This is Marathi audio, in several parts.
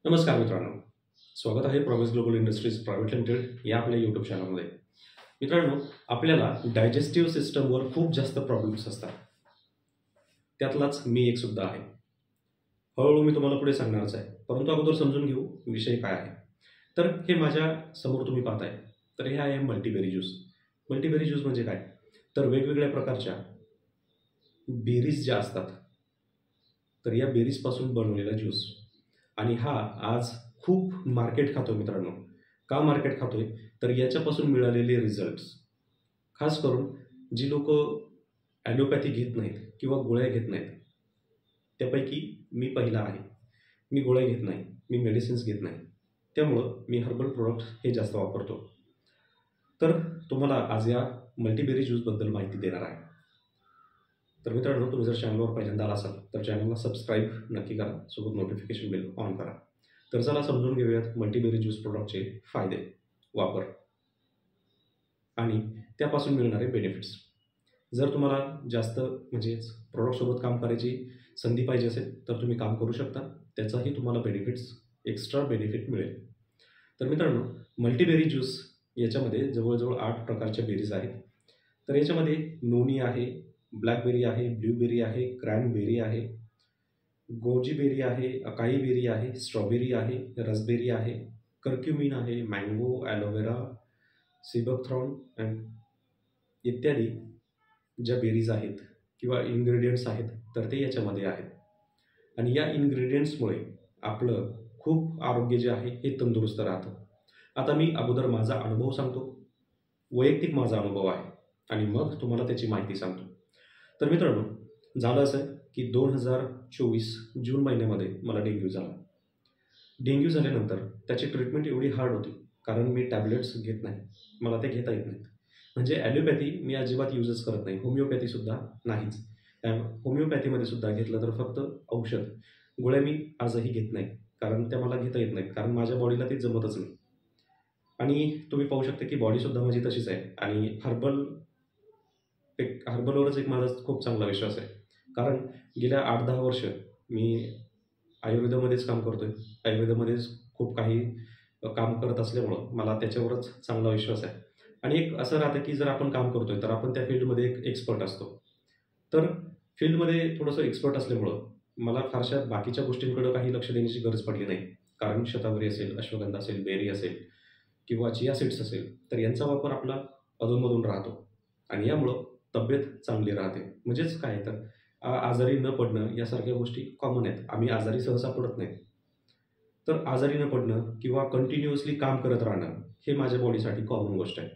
नमस्कार मित्रांनो, स्वागत आहे promise global industries private limited या आपल्या यूट्यूब चॅनलमध्ये. मित्रांनो, आपल्याला डायजेस्टिव्ह सिस्टमवर खूप जास्त प्रॉब्लेम्स असतात. त्यातलाच मी एक सुद्धा आहे. हळूहळू मी तुम्हाला पुढे सांगणारच आहे, परंतु अगोदर समजून घेऊ विषय काय आहे. तर हे माझ्या समोर तुम्ही पाहताय, तर हे आहे मल्टीबेरी ज्यूस. मल्टीबेरी ज्यूस म्हणजे काय, तर वेगवेगळ्या प्रकारच्या बेरीज ज्या असतात, तर या बेरीजपासून बनवलेला ज्यूस. आणि हा आज खूप मार्केट खातोय मित्रांनो. का मार्केट खातोय, तर याच्यापासून मिळालेले रिझल्ट्स, खास करून जी लोक ॲलोपॅथी घेत नाहीत किंवा गोळ्या घेत नाहीत, त्यापैकी मी पहिला आहे. मी गोळ्या घेत नाही, मी मेडिसिन्स घेत नाही, त्यामुळं मी हर्बल प्रोडक्ट्स हे जास्त वापरतो. तर तुम्हाला आज या मल्टीबेरी ज्यूसबद्दल माहिती देणार आहे. तर मित्रांनो, तुम्ही जर चॅनलवर पहिल्यांदा आला असाल तर चॅनलला सबस्क्राईब नक्की करा, सोबत नोटिफिकेशन बेल ऑन करा. तर चला समजून घेऊयात मल्टीबेरी ज्यूस प्रोडक्टचे फायदे, वापर आणि त्यापासून मिळणारे बेनिफिट्स. जर तुम्हाला जास्त प्रोडक्टसोबत काम करायची संधी पाहिजे असेल तर तुम्ही काम करू शकता, त्याचाही तुम्हाला एक्स्ट्रा बेनिफिट मिळेल. तर मित्रांनो, मल्टीबेरी ज्यूस याच्यामध्ये जवळजवळ 8 प्रकारच्या बेरीज आहेत. तर याच्यामध्ये नोनी आहे, ब्लॅकबेरी आहे, ब्ल्यूबेरी आहे, क्रॅनबेरी आहे, गोजी बेरी आहे, अकाई बेरी आहे, स्ट्रॉबेरी आहे, रसबेरी आहे, कर्क्युमिन आहे, मँगो, ॲलोवेरा, सिबकथ्रॉन इत्यादी ज्या बेरीज आहेत किंवा इन्ग्रेडियंट्स आहेत, तर ते याच्यामध्ये आहेत. आणि या इन्ग्रेडियंट्समुळे आपलं खूप आरोग्य जे आहे हे तंदुरुस्त राहतं. आता मी अगोदर माझा अनुभव सांगतो, वैयक्तिक माझा अनुभव आहे, आणि मग तुम्हाला त्याची माहिती सांगतो. तर मित्रांनो, झालं असं की 2024 जून महिन्यामध्ये मला डेंग्यू झाला. डेंग्यू झाल्यानंतर त्याची ट्रीटमेंट एवढी हार्ड होती, कारण मी टॅबलेट्स घेत नाही, मला ते घेता येत नाहीत. म्हणजे ॲलोपॅथी मी अजिबात यूजच करत नाही, होमिओपॅथीसुद्धा नाहीच. होमिओपॅथीमध्ये सुद्धा घेतलं तर फक्त औषध, गोळ्या मी आजही घेत नाही, कारण त्या मला घेता येत नाहीत, कारण माझ्या बॉडीला ते जमतच नाही. आणि तुम्ही पाहू शकता की बॉडीसुद्धा माझी तशीच आहे. आणि हर्बलवरच एक माझा खूप चांगला विश्वास आहे, कारण गेल्या 8-10 वर्ष मी आयुर्वेदामध्येच काम करतोय. आयुर्वेदामध्येच खूप काही काम करत असल्यामुळं मला त्याच्यावरच चांगला विश्वास आहे. आणि एक असं राहतं की जर आपण काम करतोय तर आपण त्या फील्डमध्ये एक एक्सपर्ट असतो. तर फील्डमध्ये थोडंसं एक्सपर्ट असल्यामुळं मला फारशा बाकीच्या गोष्टींकडं काही लक्ष देण्याची गरज पडली नाही, कारण शतावरी असेल, अश्वगंधा असेल, बेरी असेल किंवा चिया सीड्स असेल, तर यांचा वापर आपला अधूनमधून राहतो आणि यामुळं तब्येत चांगली राहते. म्हणजेच काय, तर आजारी न पडणं यासारख्या गोष्टी कॉमन आहेत. आम्ही आजारी सहसा पडत नाही. तर आजारी न पडणं किंवा कंटिन्युअसली काम करत राहणं हे माझ्या बॉडीसाठी कॉमन गोष्ट आहे.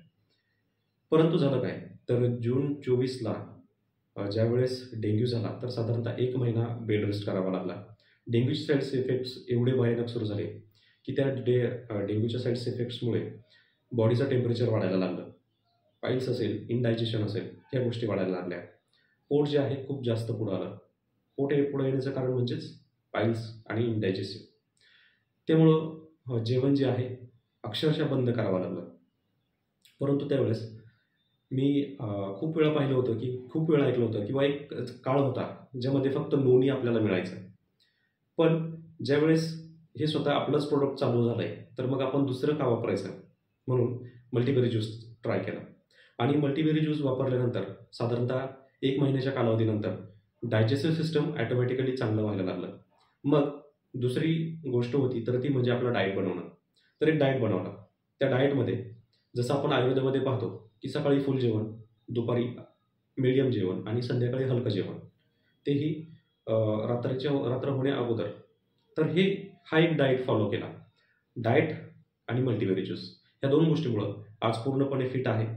परंतु झालं काय, तर जून 24ला ज्यावेळेस डेंग्यू झाला, तर साधारणतः 1 महिना बेड रेस्ट करावा लागला. डेंग्यूचे साईड्स इफेक्ट्स एवढे भयानक सुरू झाले की त्या डेंग्यूच्या साईड्स इफेक्ट्समुळे बॉडीचं टेम्परेचर वाढायला लागलं. पाईल्स असेल, इनडायजेशन असेल, ह्या गोष्टी वाढायला लागल्या. पोट जे आहे खूप जास्त पुढं आलं. पोट हे पुढं येण्याचं कारण म्हणजेच पाईल्स आणि इनडायजेस्टिव्ह. त्यामुळं जेवण जे आहे अक्षरशः बंद करावं लागलं. परंतु त्यावेळेस मी खूप वेळा पाहिलं होतं की खूप वेळा ऐकलं होतं किंवा एक काळ होता ज्यामध्ये फक्त नोनी आपल्याला मिळायचं. पण ज्यावेळेस हे स्वतः आपलंच प्रोडक्ट चालू झालं आहे, तर मग आपण दुसरं का वापरायचं, म्हणून मल्टीबेरी ज्यूस ट्राय केला. आणि मल्टीबेरी ज्यूस वापरल्यानंतर साधारणतः 1 महिन्याच्या कालावधीनंतर डायजेस्टिव्ह सिस्टम ॲटोमॅटिकली चांगलं व्हायला लागलं. मग दुसरी गोष्ट होती तर ती म्हणजे आपलं डाएट बनवणं. तर एक डाएट बनवला. त्या डाएटमध्ये जसं आपण आयुर्वेदामध्ये पाहतो की सकाळी फुल जेवण, दुपारी मीडियम जेवण आणि संध्याकाळी हलकं जेवण, तेही रात्र होण्या अगोदर. तर हा एक डाएट फॉलो केला. डाएट आणि मल्टीबेरी ज्यूस ह्या 2 गोष्टीमुळं आज पूर्णपणे फिट आहे.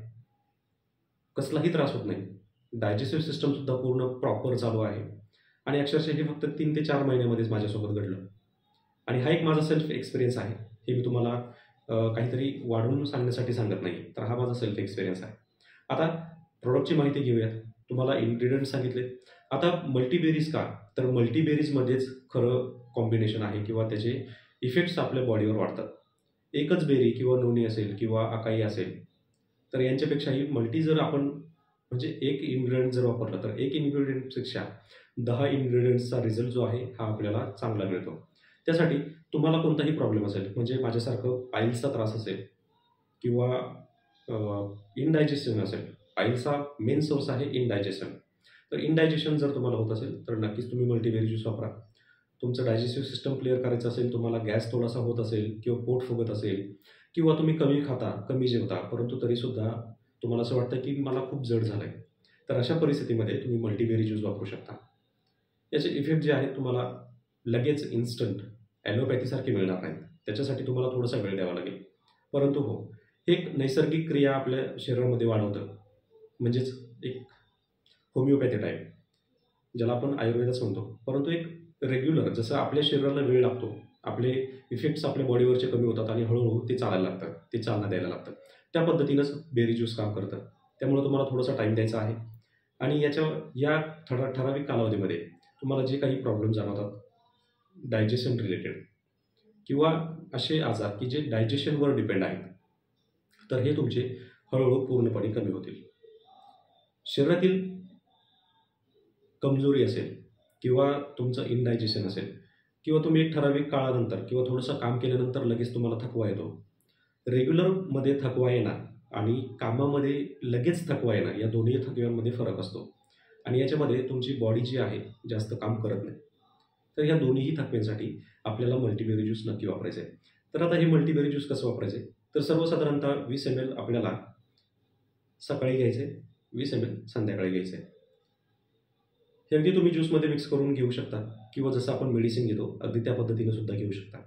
कसलाही त्रास होत नाही. डायजेस्टिव्ह सिस्टमसुद्धा पूर्ण प्रॉपर चालू आहे. आणि अक्षरशः हे फक्त 3 ते 4 महिन्यामध्येच माझ्यासोबत घडलं. आणि हा एक माझा सेल्फ एक्सपिरियन्स आहे. हे मी तुम्हाला काहीतरी वाढवून सांगण्यासाठी सांगत नाही, तर हा माझा सेल्फ एक्सपिरियन्स आहे. आता प्रोडक्टची माहिती घेऊयात. तुम्हाला इन्ग्रेडियंट्स सांगितले. आता मल्टीबेरीज का, तर मल्टीबेरीजमध्येच खरं कॉम्बिनेशन आहे किंवा त्याचे इफेक्ट्स आपल्या बॉडीवर वाढतात. एकच बेरी किंवा नोनी असेल किंवा अकाई असेल, तर यांच्यापेक्षाही मल्टी जर आपण एक इन्ग्रेडियंट जर वापरलं तर एक इन्ग्रेडियंटपेक्षा 10 इन्ग्रेडियंट्सचा रिझल्ट जो आहे हा आपल्याला चांगला मिळतो. त्यासाठी तुम्हाला कोणताही प्रॉब्लेम असेल, म्हणजे माझ्यासारखं पाईल्सचा त्रास असेल किंवा इनडायजेशन असेल. पाईल्सचा मेन सोर्स आहे इनडायजेशन. तर इनडायजेशन जर तुम्हाला होत असेल तर नक्कीच तुम्ही मल्टीबेरी ज्यूस वापरा. तुमचं डायजेस्टिव्ह सिस्टम क्लिअर करायचं असेल, तुम्हाला गॅस थोडासा होत असेल किंवा पोट फुगत असेल किंवा तुम्ही कमी खाता, कमी जेवता, परंतु तरीसुद्धा तुम्हाला असं वाटतं की मला खूप जड झालं आहे, तर अशा परिस्थितीमध्ये तुम्ही मल्टीबेरी ज्यूस वापरू शकता. याचे इफेक्ट जे आहेत तुम्हाला लगेच इन्स्टंट ॲलोपॅथीसारखे मिळणार नाहीत. त्याच्यासाठी तुम्हाला थोडासा वेळ द्यावा लागेल. परंतु हो, हे एक नैसर्गिक क्रिया आपल्या शरीरामध्ये वाढवतं. म्हणजेच एक होमिओपॅथी टाईप, ज्याला आपण आयुर्वेदच म्हणतो. परंतु एक रेग्युलर, जसं आपल्या शरीराला वेळ लागतो, आपले इफेक्ट्स आपल्या बॉडीवरचे कमी होतात आणि हळूहळू ते चालायला लागतात, ते चालना द्यायला लागतात. त्या पद्धतीनंच बेरी ज्यूस काम करतं. त्यामुळे तुम्हाला थोडासा टाईम द्यायचा आहे आणि या ठराविक कालावधीमध्ये तुम्हाला जे काही प्रॉब्लेम जाणवतात डायजेशन रिलेटेड किंवा असे आजार की जे डायजेशनवर डिपेंड आहेत, तर हे तुमचे हळूहळू पूर्णपणे कमी होतील. शरीरातील कमजोरी असेल किंवा तुमचं इनडायजेशन असेल किंवा तुम्ही एक ठराविक काळानंतर किंवा थोडंसं काम केल्यानंतर लगेच तुम्हाला थकवा येतो. रेग्युलरमध्ये थकवा येणार आणि कामामध्ये लगेच थकवा येणार, या दोन्ही थकव्यांमध्ये फरक असतो आणि याच्यामध्ये तुमची बॉडी जी आहे जास्त काम करत नाही. तर ह्या दोन्हीही थकव्यांसाठी आपल्याला मल्टीबेरी ज्यूस नक्की वापरायचं आहे. तर आता हे मल्टीबेरी ज्यूस कसं वापरायचं आहे, तर सर्वसाधारणतः 20 ml आपल्याला सकाळी घ्यायचं आहे, 20 ml संध्याकाळी घ्यायचं आहे. हे अगदी तुम्ही ज्यूसमध्ये मिक्स करून घेऊ शकता किंवा जसं आपण मेडिसिन घेतो अगदी त्या पद्धतीनं सुद्धा घेऊ शकता.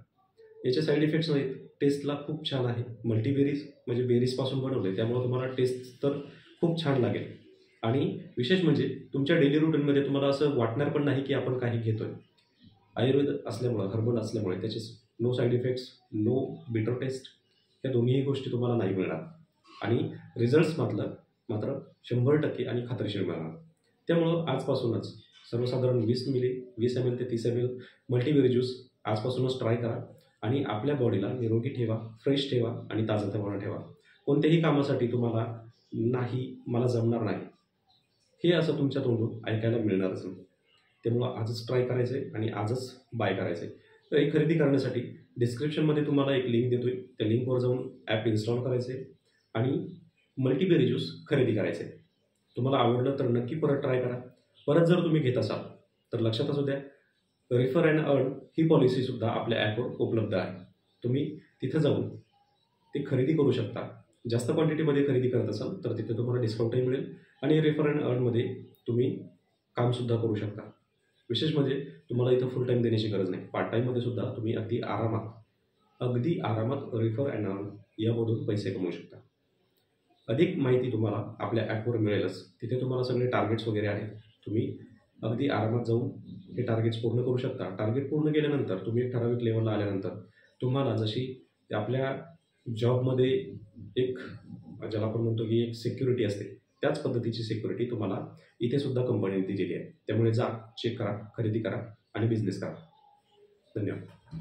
याचे साईड इफेक्ट्स नाहीत. टेस्टला खूप छान आहे. मल्टीबेरीज म्हणजे बेरीजपासून बनवले, त्यामुळे तुम्हाला टेस्ट तर खूप छान लागेल आणि विशेष म्हणजे तुमच्या डेली रुटीनमध्ये तुम्हाला असं वाटणार पण नाही की आपण काही घेतोय. आयुर्वेद असल्यामुळं, हर्बल असल्यामुळे त्याचे no side effects, no bitter taste, या दोन्हीही गोष्टी तुम्हाला नाही मिळणार आणि रिझल्ट्स मात्र 100% आणि खात्रीशीर मिळणार. त्यामुळं आजपासूनच सर्वसाधारण 20 ml ते 30 ml मल्टीबेरी ज्यूस आजपासूनच ट्राय करा आणि आपल्या बॉडीला निरोगी ठेवा, फ्रेश ठेवा आणि ताजंतवानं ठेवा. कोणत्याही कामासाठी तुम्हाला नाही, मला जमणार नाही, हे असं तुमच्या तोंडून ऐकायला मिळणारच नाही. त्यामुळं आजच ट्राय करायचं आहे आणि आजच बाय करायचं आहे. तर हे खरेदी करण्यासाठी डिस्क्रिप्शनमध्ये तुम्हाला एक लिंक देतो आहे, त्या लिंकवर जाऊन ॲप इन्स्टॉल करायचं आहे आणि मल्टीबेरी ज्यूस खरेदी करायचं आहे. तुम्हाला आवडलं तर नक्की परत ट्राय करा. परत जर तुम्ही घेत असाल तर लक्षात असू द्या, रेफर अँड अर्न ही पॉलिसीसुद्धा आपल्या ॲपवर उपलब्ध आहे. तुम्ही तिथं जाऊन ते खरेदी करू शकता. जास्त क्वांटिटीमध्ये खरेदी करत असाल तर तिथे तुम्हाला डिस्काउंटही मिळेल आणि रेफर अँड अर्नमध्ये तुम्ही कामसुद्धा करू शकता. विशेष म्हणजे तुम्हाला इथं फुल टाईम देण्याची गरज नाही. पार्ट टाईममध्ये सुद्धा तुम्ही अगदी आरामात रेफर अँड अर्न यामधून पैसे कमवू शकता. अधिक माहिती तुम्हाला आपल्या ॲपवर मिळेलच. तिथे तुम्हाला सगळे टार्गेट्स वगैरे आहेत. तुम्ही अगदी आरामात जाऊन हे टार्गेट्स पूर्ण करू शकता. टार्गेट पूर्ण केल्यानंतर तुम्ही एक ठराविक लेवलला आल्यानंतर तुम्हाला जशी आपल्या जॉबमध्ये एक, ज्याला आपण म्हणतो की एक सिक्युरिटी असते, त्याच पद्धतीची सिक्युरिटी तुम्हाला इथे सुद्धा कंपनीने दिलेली आहे. त्यामुळे जा, चेक करा, खरेदी करा आणि बिझनेस करा. धन्यवाद.